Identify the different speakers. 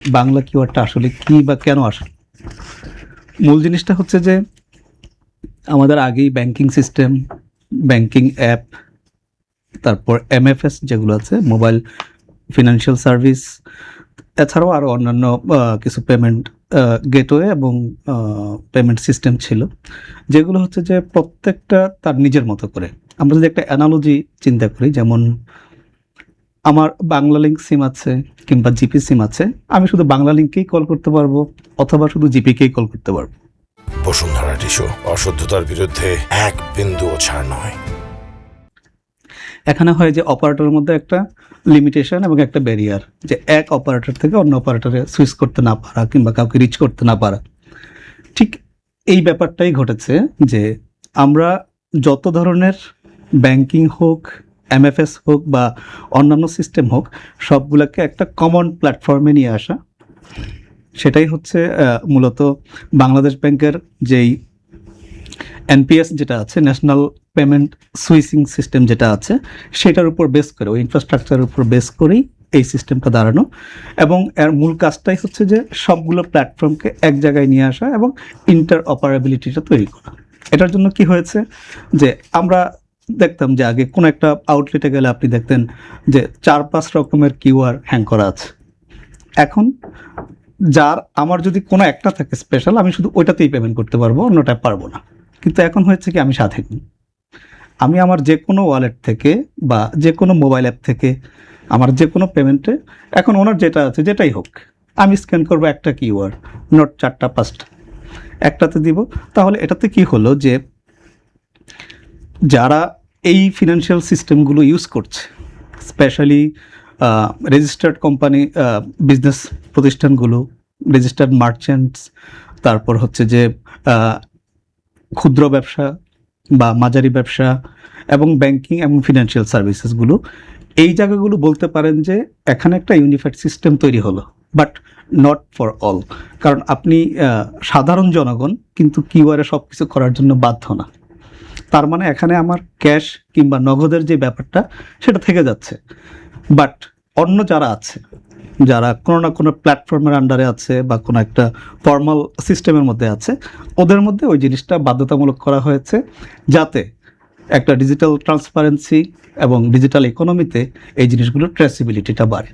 Speaker 1: বাংলা কিওয়ার্ডটা আসলে কি বা কেন আসলে? মূল জিনিসটা হচ্ছে যে আমাদের আগেই ব্যাংকিং সিস্টেম, ব্যাংকিং অ্যাপ, তারপর এমএফএস যেগুলো আছে মোবাইল ফিনান্সিয়াল সার্ভিস, এছাড়াও আরও অন্যান্য কিছু পেমেন্ট গেটওয়ে এবং পেমেন্ট সিস্টেম ছিল, যেগুলো হচ্ছে যে প্রত্যেকটা তার নিজের মতো করে। আমরা যদি একটা অ্যানালজি চিন্তা করি, যেমন আমার বাংলা লিঙ্ক সিম আছে কিংবা জিপি সিম আছে, আমি শুধু বাংলা লিঙ্ককেই কল করতে পারবো অথবা শুধু জিপিকেই কল করতে পারবো।
Speaker 2: বসুন্ধরা টিস্যু, অশুদ্ধতার বিরুদ্ধে এক বিন্দুও ছাড় নয়।
Speaker 1: এখানে হয় যে অপারেটরের মধ্যে একটা লিমিটেশন এবং একটা ব্যারিয়ার, যে এক অপারেটর থেকে অন্য অপারেটরে সুইচ করতে না পারা কিংবা কাউকে রিচ করতে না পারা। ঠিক এই ব্যাপারটাই ঘটেছে যে আমরা যত ধরনের ব্যাংকিং হোক, এমএফএস হোক বা অন্যান্য সিস্টেম হোক, সবগুলোকে একটা কমন প্ল্যাটফর্মে নিয়ে আসা, সেটাই হচ্ছে মূলত বাংলাদেশ ব্যাংকের যেই এনপিএস যেটা আছে, ন্যাশনাল পেমেন্ট সুইচিং সিস্টেম যেটা আছে, সেটার উপর বেস করে, ওই ইনফ্রাস্ট্রাকচারের উপর বেস করেই এই সিস্টেমটা দাঁড়ানো। এবং এর মূল কাজটাই হচ্ছে যে সবগুলো প্ল্যাটফর্মকে এক জায়গায় নিয়ে আসা এবং ইন্টার অপারেবিলিটিটা তৈরি করা। এটার জন্য কি হয়েছে যে আমরা দেখতাম যে আগে কোনো একটা আউটলেটে গেলে আপনি দেখতেন যে 4-5 রকমের কিউআর হ্যাং করা আছে। এখন আমার যদি কোনো একটা থাকে স্পেশাল, আমি শুধু ওইটাতেই পেমেন্ট করতে পারবো, অন্যটায় পারবো না। কিন্তু এখন হয়েছে কি, আমি স্বাধীন। আমি আমার যে কোনো ওয়ালেট থেকে বা যে কোনো মোবাইল অ্যাপ থেকে আমার যে কোনো পেমেন্টে এখন ওনার যেটা আছে, যেটাই হোক, আমি স্ক্যান করবো একটা কিউআর, নোট 4টা-5টা একটাতে দিব। তাহলে এটাতে কি হলো যে যারা এই ফিনান্সিয়াল সিস্টেমগুলো ইউজ করছে, স্পেশালি রেজিস্টার্ড কোম্পানি, বিজনেস প্রতিষ্ঠানগুলো, রেজিস্টার্ড মার্চেন্টস, তারপর হচ্ছে যে ক্ষুদ্র ব্যবসা বা মাঝারি ব্যবসা এবং ব্যাংকিং এবং ফিনান্সিয়াল সার্ভিসেসগুলো, এই জায়গাগুলো বলতে পারেন যে এখানে একটা ইউনিফাইড সিস্টেম তৈরি হলো, বাট নট ফর অল। কারণ আপনি সাধারণ জনগণ কিন্তু কিউআরে সব কিছু করার জন্য বাধ্য না। তার মানে এখানে আমার ক্যাশ কিংবা নগদের যে ব্যাপারটা, সেটা থেকে যাচ্ছে। বাট অন্য যারা আছে, যারা কোনো না কোনো প্ল্যাটফর্মের আন্ডারে আছে বা কোনো একটা ফর্মাল সিস্টেমের মধ্যে আছে, ওদের মধ্যে ওই জিনিসটা বাধ্যতামূলক করা হয়েছে, যাতে একটা ডিজিটাল ট্রান্সপারেন্সি এবং ডিজিটাল ইকোনমিতে এই জিনিসগুলোর ট্রেসিবিলিটিটা বাড়ে।